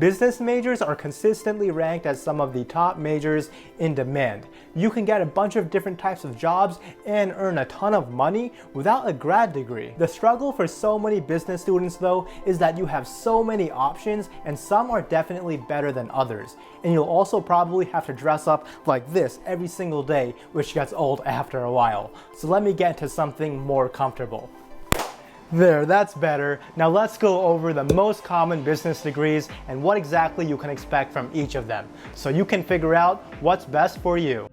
Business majors are consistently ranked as some of the top majors in demand. You can get a bunch of different types of jobs and earn a ton of money without a grad degree. The struggle for so many business students though is that you have so many options and some are definitely better than others. And you'll also probably have to dress up like this every single day, which gets old after a while. So let me get into something more comfortable. There, that's better. Now let's go over the most common business degrees and what exactly you can expect from each of them, so you can figure out what's best for you.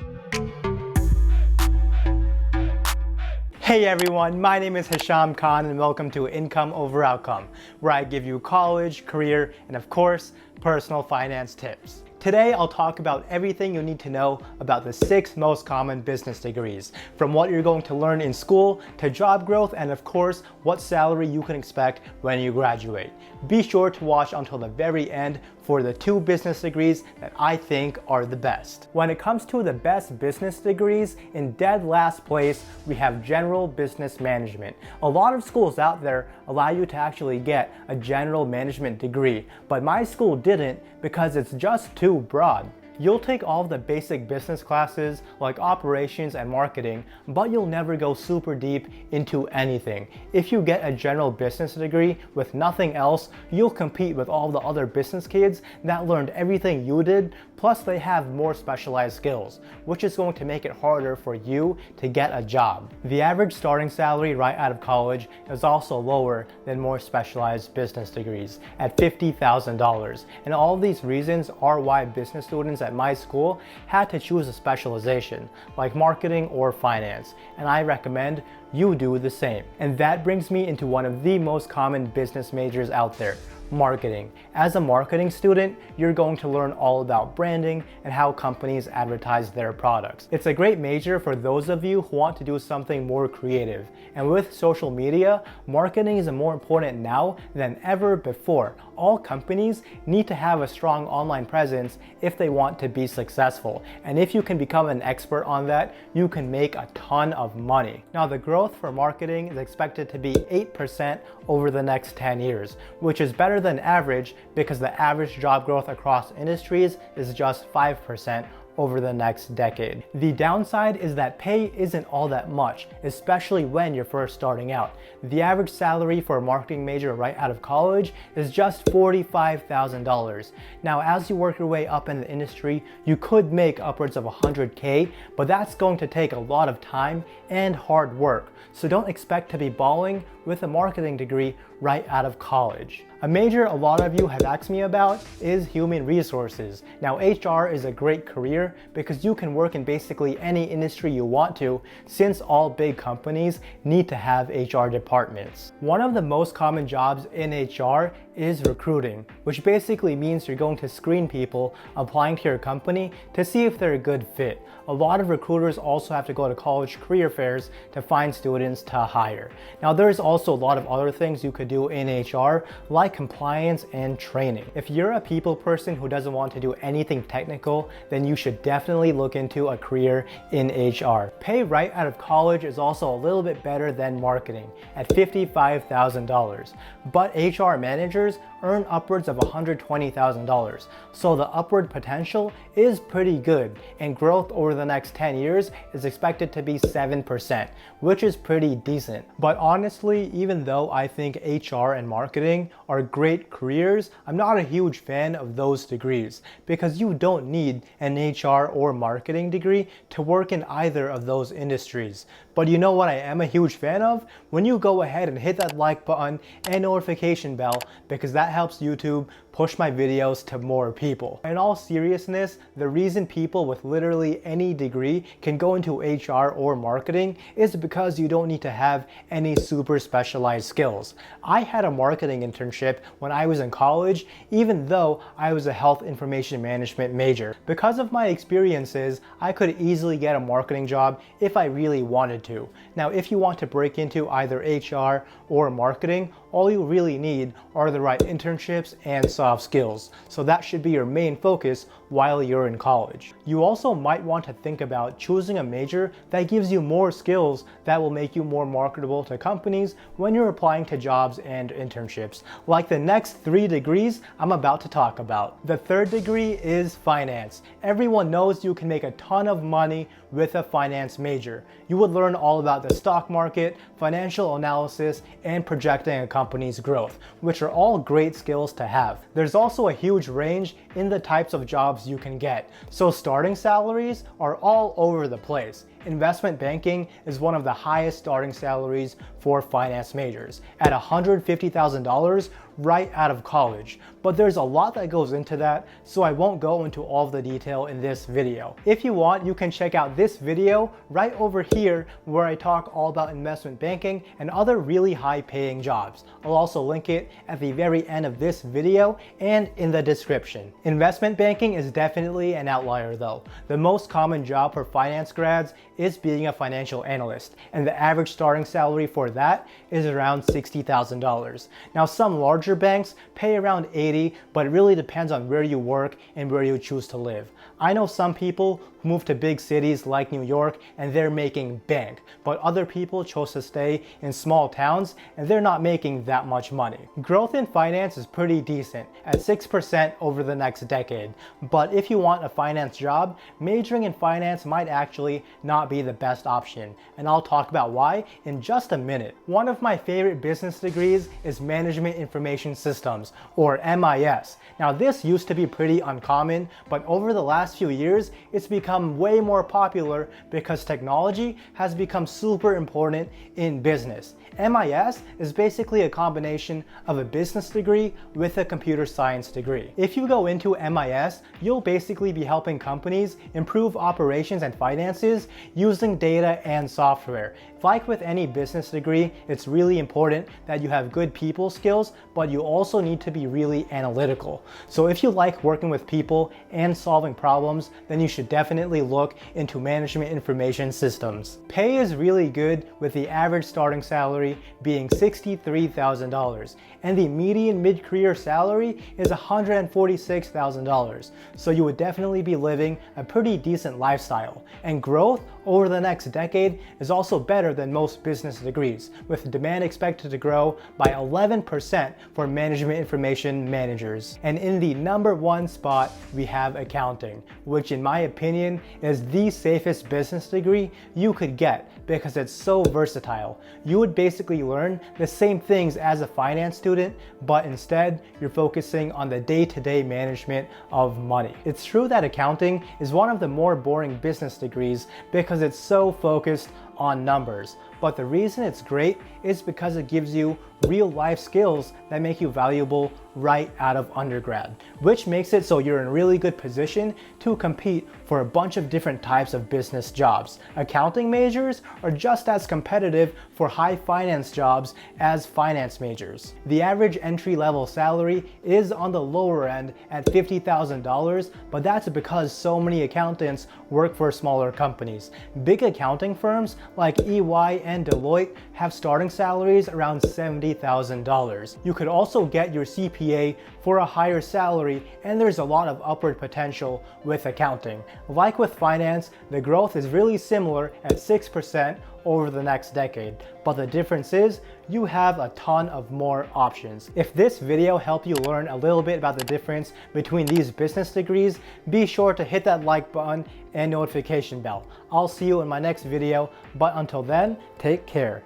Hey everyone, my name is Hisham Khan and welcome to Income Over Outcome, where I give you college, career, and of course, personal finance tips. Today, I'll talk about everything you need to know about the 6 most common business degrees, from what you're going to learn in school to job growth and of course, what salary you can expect when you graduate. Be sure to watch until the very end for the 2 business degrees that I think are the best. When it comes to the best business degrees, in dead last place, we have General Business Management. A lot of schools out there allow you to actually get a general management degree, but my school didn't because it's just too broad. You'll take all of the basic business classes like operations and marketing, but you'll never go super deep into anything. If you get a general business degree with nothing else, you'll compete with all the other business kids that learned everything you did, plus they have more specialized skills, which is going to make it harder for you to get a job. The average starting salary right out of college is also lower than more specialized business degrees at $50,000. And all of these reasons are why business students at my school had to choose a specialization like marketing or finance, and I recommend you do the same. And that brings me into one of the most common business majors out there, marketing. As a marketing student, you're going to learn all about branding and how companies advertise their products. It's a great major for those of you who want to do something more creative. And with social media, marketing is more important now than ever before. All companies need to have a strong online presence if they want to be successful. And if you can become an expert on that, you can make a ton of money. Now, the growth for marketing is expected to be 8% over the next 10 years, which is better than average because the average job growth across industries is just 5% over the next decade. The downside is that pay isn't all that much, especially when you're first starting out. The average salary for a marketing major right out of college is just $45,000. Now, as you work your way up in the industry, you could make upwards of $100K, but that's going to take a lot of time and hard work. So don't expect to be balling with a marketing degree right out of college. A major a lot of you have asked me about is human resources. Now, HR is a great career because you can work in basically any industry you want to, since all big companies need to have HR departments. One of the most common jobs in HR is recruiting, which basically means you're going to screen people applying to your company to see if they're a good fit. A lot of recruiters also have to go to college career fairs to find students to hire. Now, there's also a lot of other things you could do in HR, like compliance and training. If you're a people person who doesn't want to do anything technical, then you should definitely look into a career in HR. Pay right out of college is also a little bit better than marketing at $55,000, but HR managers earn upwards of $120,000. So the upward potential is pretty good, and growth over the next 10 years is expected to be 7%, which is pretty decent. But honestly, even though I think HR and marketing are great careers, I'm not a huge fan of those degrees because you don't need an HR or marketing degree to work in either of those industries. But you know what I am a huge fan of? When you go ahead and hit that like button and notification bell, because that helps YouTube push my videos to more people. In all seriousness, the reason people with literally any degree can go into HR or marketing is because you don't need to have any super specialized skills. I had a marketing internship when I was in college, even though I was a health information management major. Because of my experiences, I could easily get a marketing job if I really wanted to. Now, if you want to break into either HR or marketing, all you really need are the right internships and soft skills. So that should be your main focus while you're in college. You also might want to think about choosing a major that gives you more skills that will make you more marketable to companies when you're applying to jobs and internships, like the next 3 degrees I'm about to talk about. The third degree is finance. Everyone knows you can make a ton of money with a finance major. You would learn all about the stock market, financial analysis, and projecting a company's growth, which are all great skills to have. There's also a huge range in the types of jobs you can get, so starting salaries are all over the place. Investment banking is one of the highest starting salaries for finance majors at $150,000 right out of college. But there's a lot that goes into that, so I won't go into all of the detail in this video. If you want, you can check out this video right over here where I talk all about investment banking and other really high paying jobs. I'll also link it at the very end of this video and in the description. Investment banking is definitely an outlier though. The most common job for finance grads is being a financial analyst, and the average starting salary for that is around $60,000. Now some larger banks pay around $80,000, but it really depends on where you work and where you choose to live. I know some people who move to big cities like New York and they're making bank, but other people chose to stay in small towns and they're not making that much money. Growth in finance is pretty decent at 6% over the next decade, but if you want a finance job, majoring in finance might actually not be the best option, and I'll talk about why in just a minute. One of my favorite business degrees is Management Information Systems, or MIS. Now this used to be pretty uncommon, but over the last few years it's become way more popular because technology has become super important in business. MIS is basically a combination of a business degree with a computer science degree. If you go into MIS, you'll basically be helping companies improve operations and finances using data and software. Like with any business degree, it's really important that you have good people skills, but you also need to be really analytical. So if you like working with people and solving problems, then you should definitely look into Management Information Systems. Pay is really good, with the average starting salary being $63,000, and the median mid-career salary is $146,000. So you would definitely be living a pretty decent lifestyle, and growth over the next decade is also better than most business degrees, with demand expected to grow by 11% for management information managers. And in the number 1 spot, we have accounting, which in my opinion is the safest business degree you could get because it's so versatile. You would basically learn the same things as a finance student, but instead you're focusing on the day-to-day management of money. It's true that accounting is one of the more boring business degrees because it's so focused on numbers, but the reason it's great is because it gives you real life skills that make you valuable right out of undergrad, which makes it so you're in a really good position to compete for a bunch of different types of business jobs. Accounting majors are just as competitive for high finance jobs as finance majors. The average entry-level salary is on the lower end at $50,000, but that's because so many accountants work for smaller companies. Big accounting firms like EY and Deloitte have starting salaries around $70,000. You could also get your CPA for a higher salary, and there's a lot of upward potential with accounting. Like with finance, the growth is really similar at 6% over the next decade, but the difference is you have a ton of more options. If this video helped you learn a little bit about the difference between these business degrees, be sure to hit that like button and notification bell. I'll see you in my next video, but until then, take care.